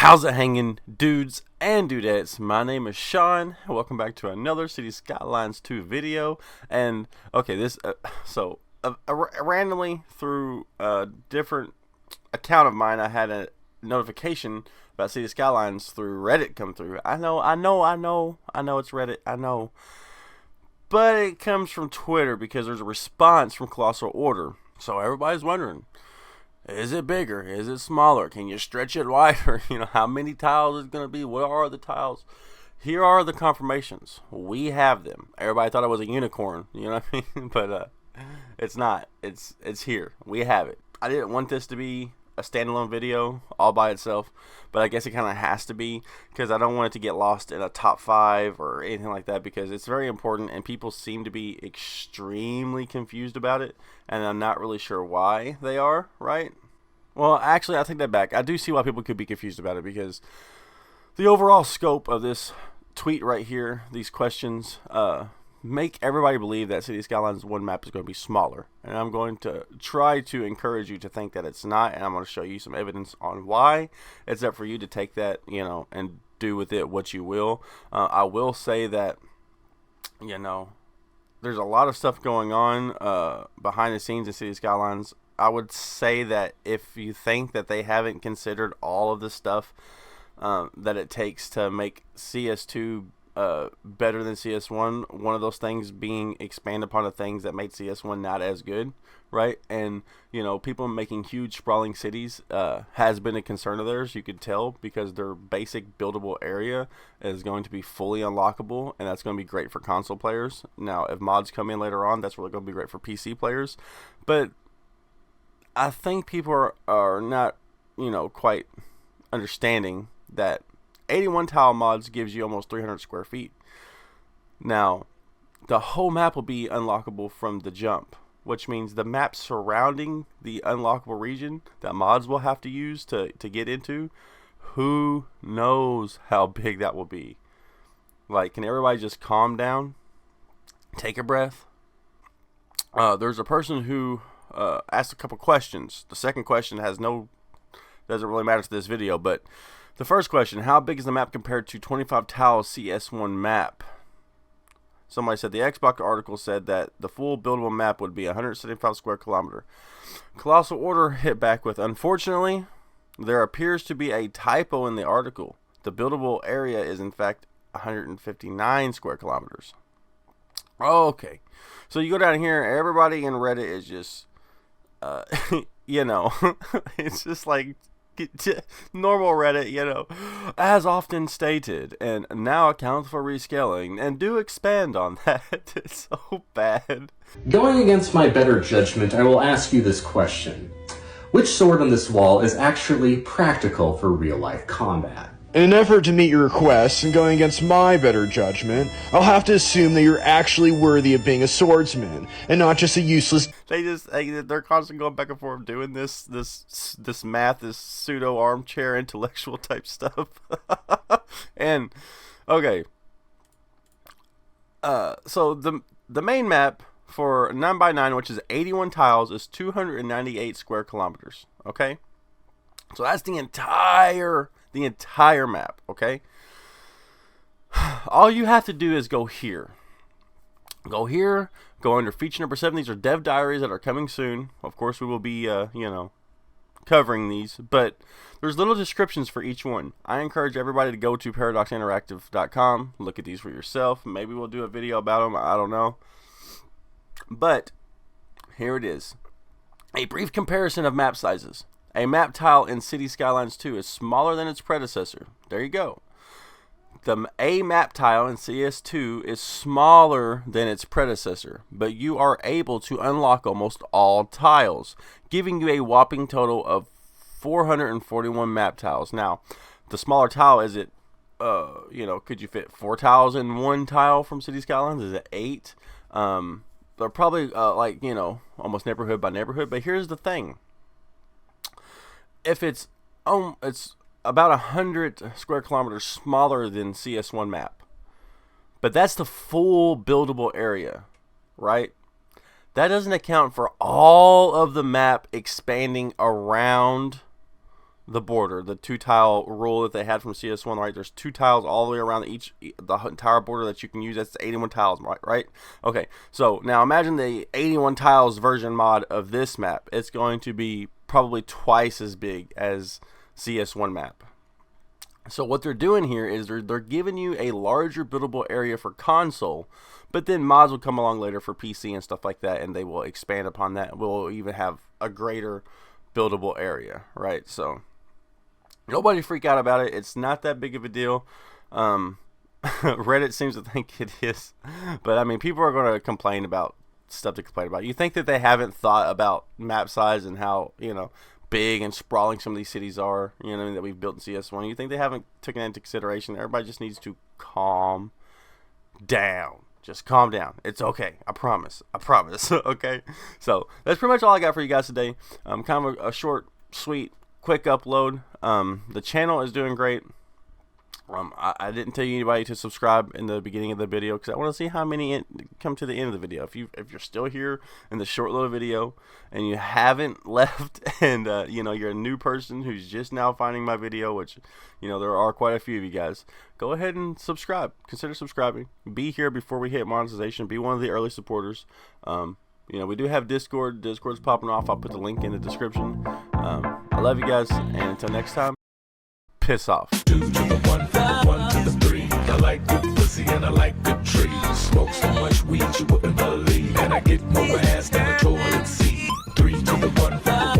How's it hanging, dudes and dudettes? My name is Shawn. Welcome back to another City Skylines 2 video. And okay, randomly through a different account of mine, I had a notification about City Skylines through Reddit come through. I know it's Reddit. I know, but it comes from Twitter because there's a response from Colossal Order. So everybody's wondering, is it bigger? Is it smaller? Can you stretch it wider? How many tiles is it going to be? What are the tiles? Here are the confirmations. We have them. Everybody thought it was a unicorn. You know what I mean? But it's not. It's here. We have it. I didn't want this to be a standalone video all by itself, but I guess it kind of has to be because I don't want it to get lost in a top 5 or anything like that, because it's very important and people seem to be extremely confused about it, and I'm not really sure why they are, right? Well, actually, I take that back. I do see why people could be confused about it, because the overall scope of this tweet right here, these questions, make everybody believe that City Skylines 1 map is going to be smaller. And I'm going to try to encourage you to think that it's not, and I'm going to show you some evidence on why. It's up for you to take that, and do with it what you will. I will say that, there's a lot of stuff going on behind the scenes in City Skylines. I would say that if you think that they haven't considered all of the stuff that it takes to make CS2 better than CS1, one of those things being expand upon the things that made CS1 not as good, right? And people making huge sprawling cities has been a concern of theirs. You could tell, because their basic buildable area is going to be fully unlockable, and that's going to be great for console players. Now, if mods come in later on, that's really going to be great for PC players. But I think people are not, quite understanding that 81 tile mods gives you almost 300 square feet. Now, the whole map will be unlockable from the jump, which means the map surrounding the unlockable region that mods will have to use to get into, who knows how big that will be. Like, can everybody just calm down? Take a breath. There's a person who asked a couple questions. The second question doesn't really matter to this video, but the first question: how big is the map compared to 25 tile CS1 map? Somebody said the Xbox article said that the full buildable map would be 175 square kilometer. Colossal Order hit back with, unfortunately, there appears to be a typo in the article. The buildable area is in fact 159 square kilometers. Okay, so you go down here, everybody in Reddit is just it's just like normal Reddit, as often stated, and now account for rescaling, and do expand on that. It's so bad. Going against my better judgment, I will ask you this question. Which sword on this wall is actually practical for real-life combat? In an effort to meet your requests and going against my better judgment, I'll have to assume that you're actually worthy of being a swordsman, and not just a useless... They're constantly going back and forth doing this math, this pseudo armchair intellectual type stuff. And, okay. So the main map for 9x9, which is 81 tiles, is 298 square kilometers, okay? So that's the entire map, okay? All you have to do is go here. Go here, go under feature number 7. These are dev diaries that are coming soon. Of course, we will be, covering these, but there's little descriptions for each one. I encourage everybody to go to paradoxinteractive.com, look at these for yourself. Maybe we'll do a video about them, I don't know. But here it is. A brief comparison of map sizes. A map tile in City Skylines 2 is smaller than its predecessor. There you go. A map tile in CS2 is smaller than its predecessor, but you are able to unlock almost all tiles, giving you a whopping total of 441 map tiles. Now, the smaller tile, is it, could you fit 4 tiles in one tile from City Skylines? Is it 8? They're probably, almost neighborhood by neighborhood, but here's the thing. If it's about 100 square kilometers smaller than CS1 map, but that's the full buildable area, right? That doesn't account for all of the map expanding around the border, the 2-tile rule that they had from CS1, right? There's 2 tiles all the way around the entire border that you can use. That's 81 tiles, right? Okay, so now imagine the 81 tiles version mod of this map. It's going to be probably twice as big as CS1 map. So what they're doing here is they're giving you a larger buildable area for console, but then mods will come along later for PC and stuff like that, and they will expand upon that. We'll even have a greater buildable area, right? So nobody freak out about it. It's not that big of a deal. Reddit seems to think it is, but I mean, people are going to complain about stuff to complain about. You think that they haven't thought about map size and how, you know, big and sprawling some of these cities are, you know what I mean, that we've built in CS1. You think they haven't taken that into consideration? Everybody just needs to calm down. Just calm down. It's okay. I promise. Okay? So that's pretty much all I got for you guys today. Kind of a short, sweet, quick upload. The channel is doing great. I didn't tell you anybody to subscribe in the beginning of the video because I want to see how many come to the end of the video. If you're still here in the short little video and you haven't left, and you know, you're a new person who's just now finding my video, which, you know, there are quite a few of you guys, go ahead and subscribe. Consider subscribing. Be here before we hit monetization. Be one of the early supporters. You know, we do have Discord. Discord's popping off. I'll put the link in the description. I love you guys, and until next time, piss off. 2 to the 1, from the 1 to the 3. I like good pussy and I like good trees. Smoke so much weed you wouldn't believe, and I get more ass than a toilet seat. 3 to the 1, from the